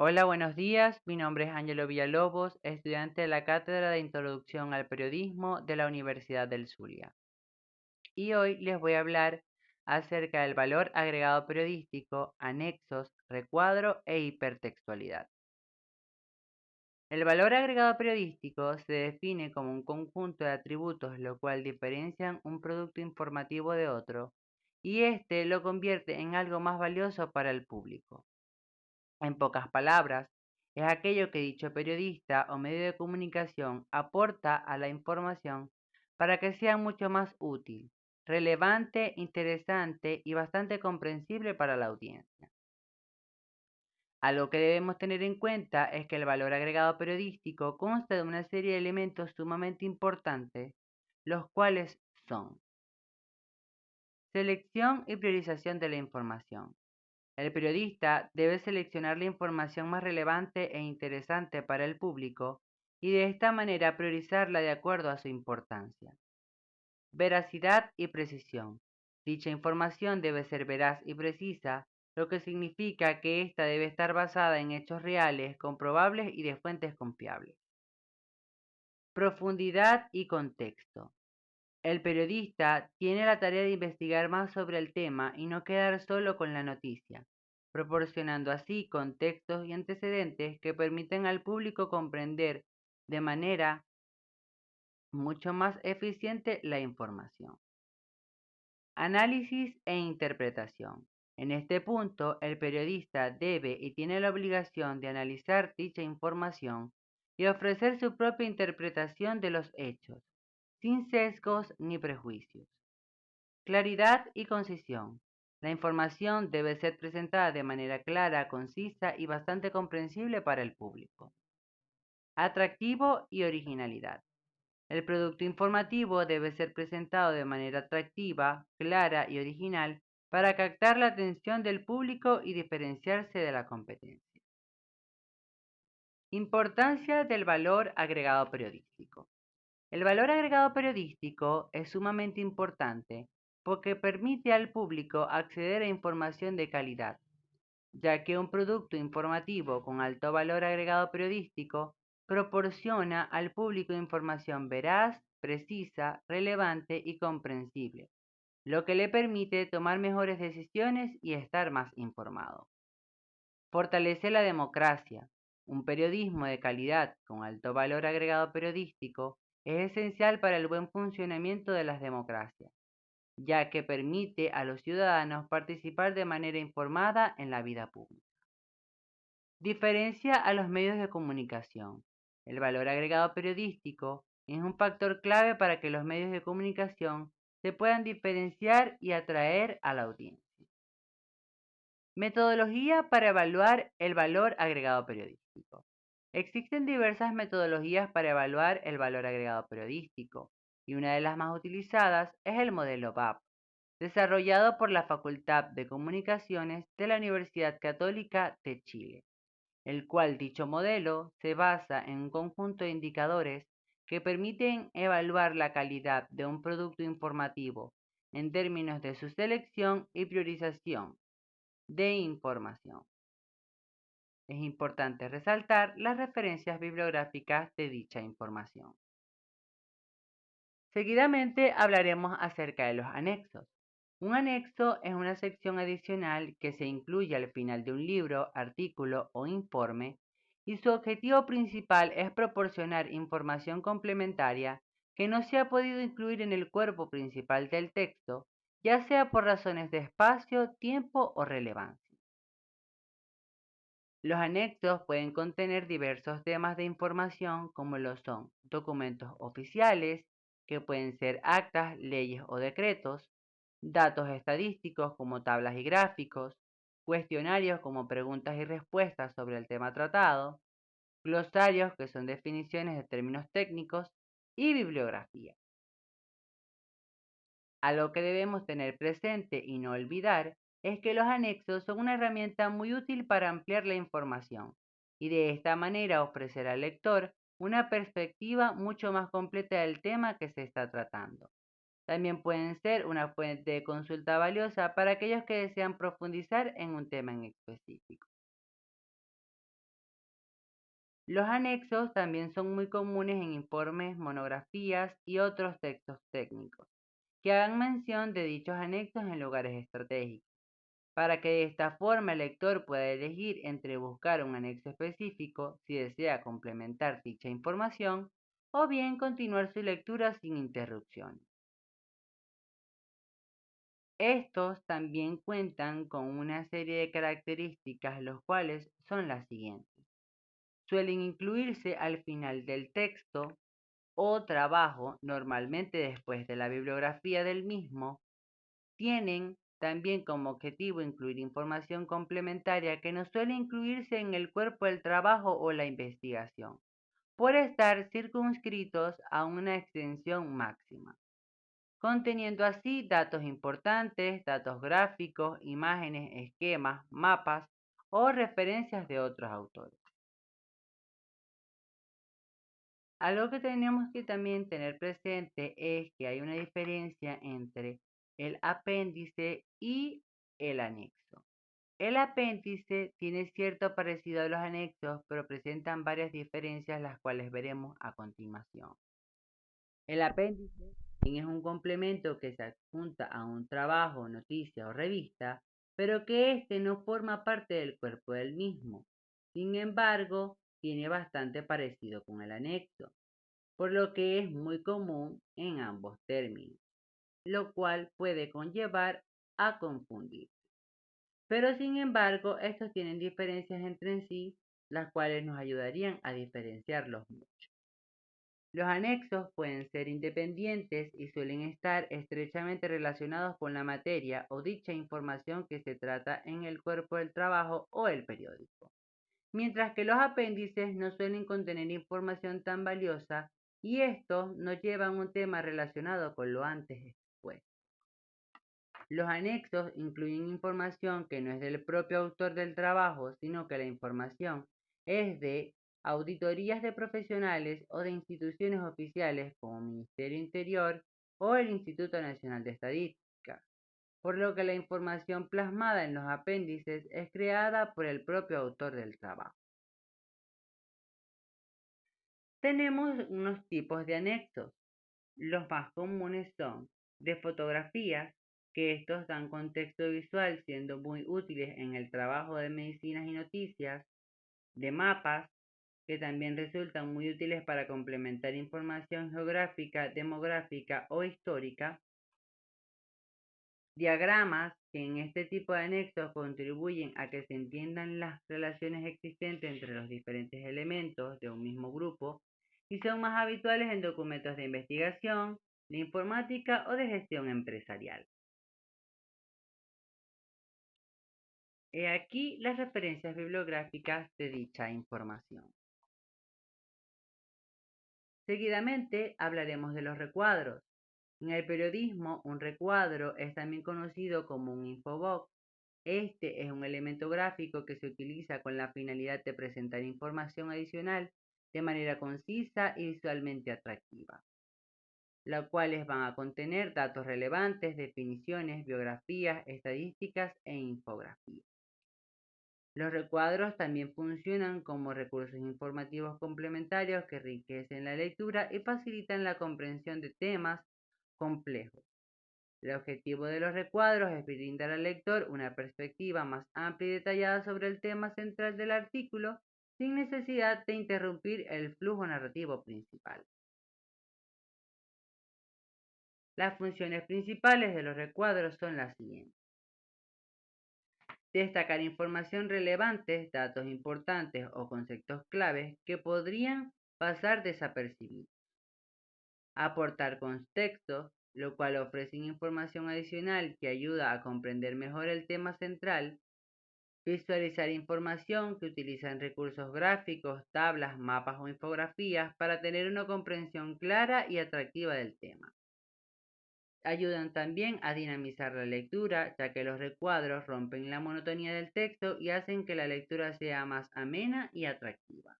Hola, buenos días. Mi nombre es Ángelo Villalobos, estudiante de la Cátedra de Introducción al Periodismo de la Universidad del Zulia. Y hoy les voy a hablar acerca del valor agregado periodístico, anexos, recuadro e hipertextualidad. El valor agregado periodístico se define como un conjunto de atributos lo cual diferencian un producto informativo de otro y este lo convierte en algo más valioso para el público. En pocas palabras, es aquello que dicho periodista o medio de comunicación aporta a la información para que sea mucho más útil, relevante, interesante y bastante comprensible para la audiencia. Algo que debemos tener en cuenta es que el valor agregado periodístico consta de una serie de elementos sumamente importantes, los cuales son selección y priorización de la información. El periodista debe seleccionar la información más relevante e interesante para el público y de esta manera priorizarla de acuerdo a su importancia. Veracidad y precisión. Dicha información debe ser veraz y precisa, lo que significa que ésta debe estar basada en hechos reales, comprobables y de fuentes confiables. Profundidad y contexto. El periodista tiene la tarea de investigar más sobre el tema y no quedar solo con la noticia, proporcionando así contextos y antecedentes que permiten al público comprender de manera mucho más eficiente la información. Análisis e interpretación. En este punto, el periodista debe y tiene la obligación de analizar dicha información y ofrecer su propia interpretación de los hechos, sin sesgos ni prejuicios. Claridad y concisión. La información debe ser presentada de manera clara, concisa y bastante comprensible para el público. Atractivo y originalidad. El producto informativo debe ser presentado de manera atractiva, clara y original para captar la atención del público y diferenciarse de la competencia. Importancia del valor agregado periodístico. El valor agregado periodístico es sumamente importante porque permite al público acceder a información de calidad, ya que un producto informativo con alto valor agregado periodístico proporciona al público información veraz, precisa, relevante y comprensible, lo que le permite tomar mejores decisiones y estar más informado. Fortalece la democracia. Un periodismo de calidad con alto valor agregado periodístico es esencial para el buen funcionamiento de las democracias, ya que permite a los ciudadanos participar de manera informada en la vida pública. Diferencia a los medios de comunicación. El valor agregado periodístico es un factor clave para que los medios de comunicación se puedan diferenciar y atraer a la audiencia. Metodología para evaluar el valor agregado periodístico. Existen diversas metodologías para evaluar el valor agregado periodístico y una de las más utilizadas es el modelo VAP, desarrollado por la Facultad de Comunicaciones de la Universidad Católica de Chile, el cual dicho modelo se basa en un conjunto de indicadores que permiten evaluar la calidad de un producto informativo en términos de su selección y priorización de información. Es importante resaltar las referencias bibliográficas de dicha información. Seguidamente hablaremos acerca de los anexos. Un anexo es una sección adicional que se incluye al final de un libro, artículo o informe y su objetivo principal es proporcionar información complementaria que no se ha podido incluir en el cuerpo principal del texto, ya sea por razones de espacio, tiempo o relevancia. Los anexos pueden contener diversos temas de información como lo son documentos oficiales, que pueden ser actas, leyes o decretos, datos estadísticos como tablas y gráficos, cuestionarios como preguntas y respuestas sobre el tema tratado, glosarios que son definiciones de términos técnicos y bibliografía. Algo que debemos tener presente y no olvidar es que los anexos son una herramienta muy útil para ampliar la información y de esta manera ofrecer al lector una perspectiva mucho más completa del tema que se está tratando. También pueden ser una fuente de consulta valiosa para aquellos que desean profundizar en un tema en específico. Los anexos también son muy comunes en informes, monografías y otros textos técnicos, que hagan mención de dichos anexos en lugares estratégicos, para que de esta forma el lector pueda elegir entre buscar un anexo específico si desea complementar dicha información o bien continuar su lectura sin interrupciones. Estos también cuentan con una serie de características, los cuales son las siguientes. Suelen incluirse al final del texto o trabajo, normalmente después de la bibliografía del mismo. Tienen también como objetivo incluir información complementaria que no suele incluirse en el cuerpo del trabajo o la investigación, por estar circunscritos a una extensión máxima, conteniendo así datos importantes, datos gráficos, imágenes, esquemas, mapas o referencias de otros autores. Algo que tenemos que también tener presente es que hay una diferencia entre el apéndice y el anexo. El apéndice tiene cierto parecido a los anexos, pero presentan varias diferencias, las cuales veremos a continuación. El apéndice también es un complemento que se adjunta a un trabajo, noticia o revista, pero que éste no forma parte del cuerpo del mismo. Sin embargo, tiene bastante parecido con el anexo, por lo que es muy común en ambos términos, lo cual puede conllevar a confundir. Pero sin embargo, estos tienen diferencias entre sí, las cuales nos ayudarían a diferenciarlos mucho. Los anexos pueden ser independientes y suelen estar estrechamente relacionados con la materia o dicha información que se trata en el cuerpo del trabajo o el periódico, mientras que los apéndices no suelen contener información tan valiosa y estos no llevan un tema relacionado con lo antes expuesto. Los anexos incluyen información que no es del propio autor del trabajo, sino que la información es de auditorías de profesionales o de instituciones oficiales como Ministerio Interior o el Instituto Nacional de Estadística, por lo que la información plasmada en los apéndices es creada por el propio autor del trabajo. Tenemos unos tipos de anexos. Los más comunes son de fotografías, que estos dan contexto visual siendo muy útiles en el trabajo de medicinas y noticias, de mapas, que también resultan muy útiles para complementar información geográfica, demográfica o histórica, diagramas, que en este tipo de anexos contribuyen a que se entiendan las relaciones existentes entre los diferentes elementos de un mismo grupo y son más habituales en documentos de investigación, de informática o de gestión empresarial. He aquí las referencias bibliográficas de dicha información. Seguidamente hablaremos de los recuadros. En el periodismo, un recuadro es también conocido como un infobox. Este es un elemento gráfico que se utiliza con la finalidad de presentar información adicional de manera concisa y visualmente atractiva, las cuales van a contener datos relevantes, definiciones, biografías, estadísticas e infografías. Los recuadros también funcionan como recursos informativos complementarios que enriquecen la lectura y facilitan la comprensión de temas complejos. El objetivo de los recuadros es brindar al lector una perspectiva más amplia y detallada sobre el tema central del artículo, sin necesidad de interrumpir el flujo narrativo principal. Las funciones principales de los recuadros son las siguientes: destacar información relevante, datos importantes o conceptos claves que podrían pasar desapercibidos; aportar contexto, lo cual ofrece información adicional que ayuda a comprender mejor el tema central; visualizar información, que utilizan recursos gráficos, tablas, mapas o infografías para tener una comprensión clara y atractiva del tema. Ayudan también a dinamizar la lectura, ya que los recuadros rompen la monotonía del texto y hacen que la lectura sea más amena y atractiva.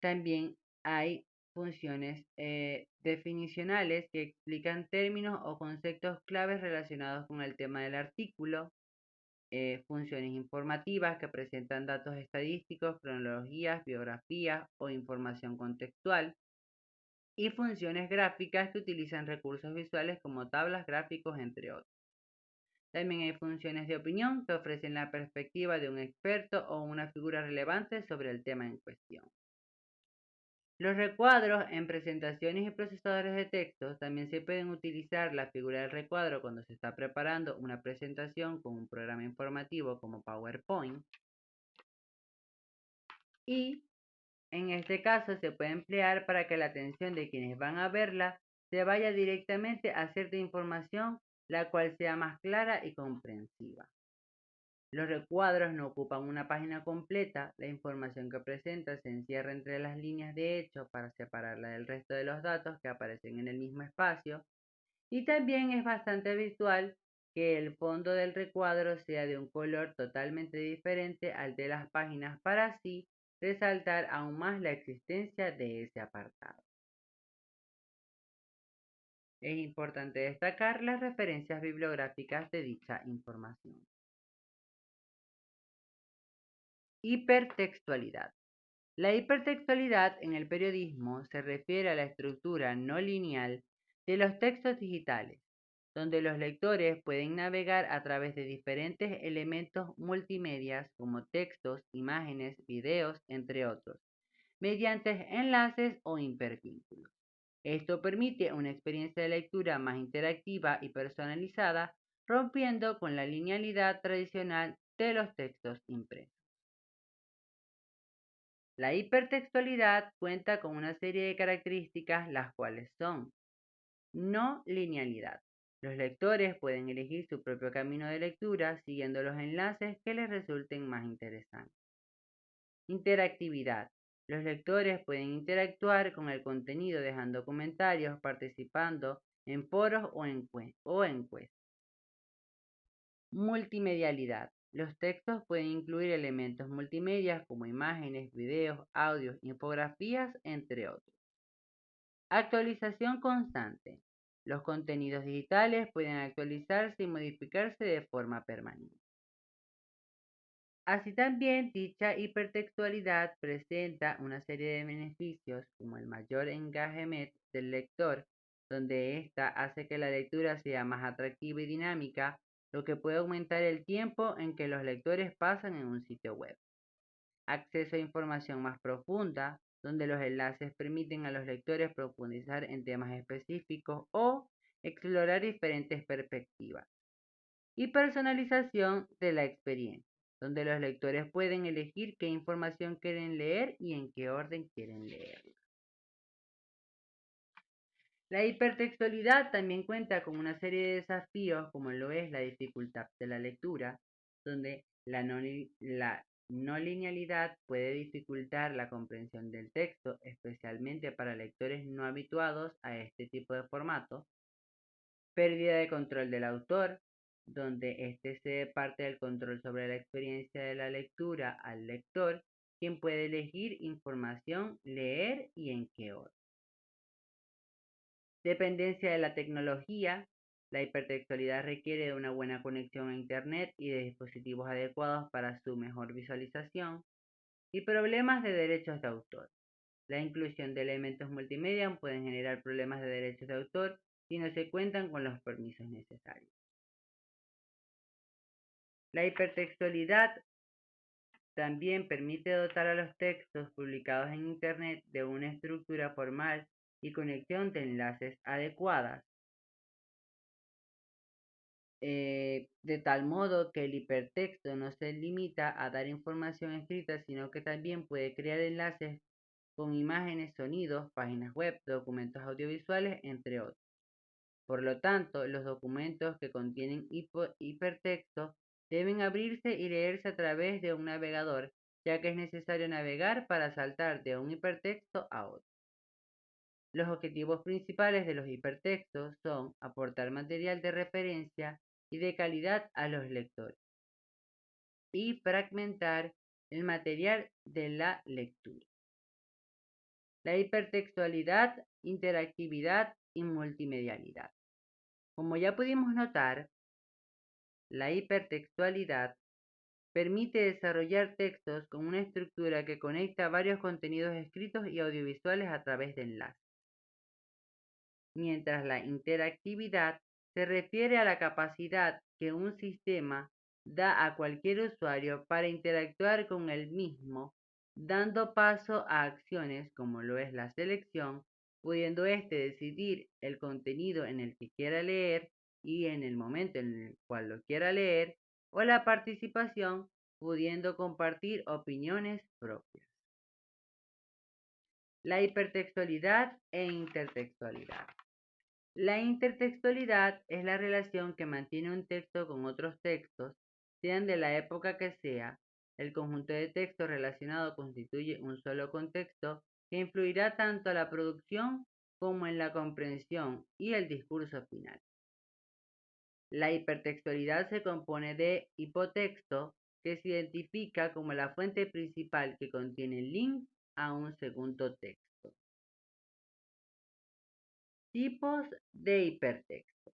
También hay funciones definicionales, que explican términos o conceptos claves relacionados con el tema del artículo. funciones informativas que presentan datos estadísticos, cronologías, biografías o información contextual, y funciones gráficas que utilizan recursos visuales como tablas, gráficos, entre otros. También hay funciones de opinión que ofrecen la perspectiva de un experto o una figura relevante sobre el tema en cuestión. Los recuadros en presentaciones y procesadores de texto también se pueden utilizar la figura del recuadro cuando se está preparando una presentación con un programa informativo como PowerPoint. Y en este caso se puede emplear para que la atención de quienes van a verla se vaya directamente a cierta información, la cual sea más clara y comprensiva. Los recuadros no ocupan una página completa, la información que presenta se encierra entre las líneas de hecho para separarla del resto de los datos que aparecen en el mismo espacio, y también es bastante habitual que el fondo del recuadro sea de un color totalmente diferente al de las páginas para así resaltar aún más la existencia de ese apartado. Es importante destacar las referencias bibliográficas de dicha información. Hipertextualidad. La hipertextualidad en el periodismo se refiere a la estructura no lineal de los textos digitales, donde los lectores pueden navegar a través de diferentes elementos multimedia como textos, imágenes, videos, entre otros, mediante enlaces o hipervínculos. Esto permite una experiencia de lectura más interactiva y personalizada, rompiendo con la linealidad tradicional de los textos impresos. La hipertextualidad cuenta con una serie de características, las cuales son: no linealidad. Los lectores pueden elegir su propio camino de lectura siguiendo los enlaces que les resulten más interesantes. Interactividad. Los lectores pueden interactuar con el contenido dejando comentarios, participando en foros o encuestas. Multimedialidad. Los textos pueden incluir elementos multimedia como imágenes, videos, audios, infografías, entre otros. Actualización constante. Los contenidos digitales pueden actualizarse y modificarse de forma permanente. Así también, dicha hipertextualidad presenta una serie de beneficios como el mayor engagement del lector, donde ésta hace que la lectura sea más atractiva y dinámica, lo que puede aumentar el tiempo en que los lectores pasan en un sitio web. Acceso a información más profunda, donde los enlaces permiten a los lectores profundizar en temas específicos o explorar diferentes perspectivas. Y personalización de la experiencia, donde los lectores pueden elegir qué información quieren leer y en qué orden quieren leerla. La hipertextualidad también cuenta con una serie de desafíos, como lo es la dificultad de la lectura, donde la no linealidad puede dificultar la comprensión del texto, especialmente para lectores no habituados a este tipo de formato. Pérdida de control del autor, donde éste cede parte del control sobre la experiencia de la lectura al lector, quien puede elegir información, leer y en qué orden. Dependencia de la tecnología. La hipertextualidad requiere de una buena conexión a Internet y de dispositivos adecuados para su mejor visualización. Y problemas de derechos de autor. La inclusión de elementos multimedia pueden generar problemas de derechos de autor si no se cuentan con los permisos necesarios. La hipertextualidad también permite dotar a los textos publicados en Internet de una estructura formal y conexión de enlaces adecuadas, de tal modo que el hipertexto no se limita a dar información escrita, sino que también puede crear enlaces con imágenes, sonidos, páginas web, documentos audiovisuales, entre otros. Por lo tanto, los documentos que contienen hipertexto deben abrirse y leerse a través de un navegador, ya que es necesario navegar para saltar de un hipertexto a otro. Los objetivos principales de los hipertextos son aportar material de referencia y de calidad a los lectores y fragmentar el material de la lectura. La hipertextualidad, interactividad y multimedialidad. Como ya pudimos notar, La hipertextualidad permite desarrollar textos con una estructura que conecta varios contenidos escritos y audiovisuales a través de enlaces, mientras la interactividad se refiere a la capacidad que un sistema da a cualquier usuario para interactuar con el mismo, dando paso a acciones como lo es la selección, pudiendo éste decidir el contenido en el que quiera leer y en el momento en el cual lo quiera leer, o la participación, pudiendo compartir opiniones propias. La hipertextualidad e intertextualidad. La intertextualidad es la relación que mantiene un texto con otros textos, sean de la época que sea. El conjunto de textos relacionados constituye un solo contexto que influirá tanto en la producción como en la comprensión y el discurso final. La hipertextualidad se compone de hipotexto, que se identifica como la fuente principal que contiene link a un segundo texto. Tipos de hipertexto.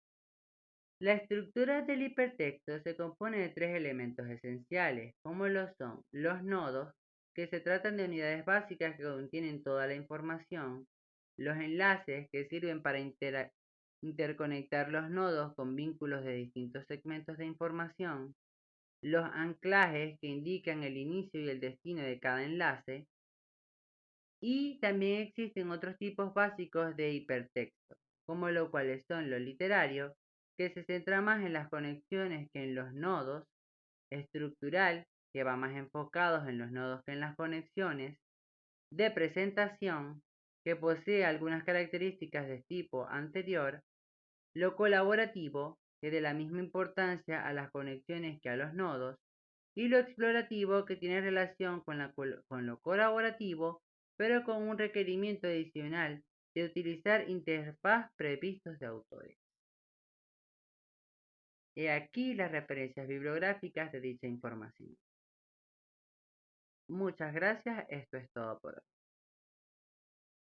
La estructura del hipertexto se compone de tres elementos esenciales, como lo son los nodos, que se tratan de unidades básicas que contienen toda la información, los enlaces, que sirven para interconectar los nodos con vínculos de distintos segmentos de información, los anclajes, que indican el inicio y el destino de cada enlace, y también existen otros tipos básicos de hipertexto, como lo cuales son lo literario, que se centra más en las conexiones que en los nodos, estructural, que va más enfocados en los nodos que en las conexiones, de presentación, que posee algunas características de tipo anterior, lo colaborativo, que de la misma importancia a las conexiones que a los nodos, y lo explorativo, que tiene relación con lo colaborativo, pero con un requerimiento adicional de utilizar interfaz previstos de autores. He aquí las referencias bibliográficas de dicha información. Muchas gracias, esto es todo por hoy.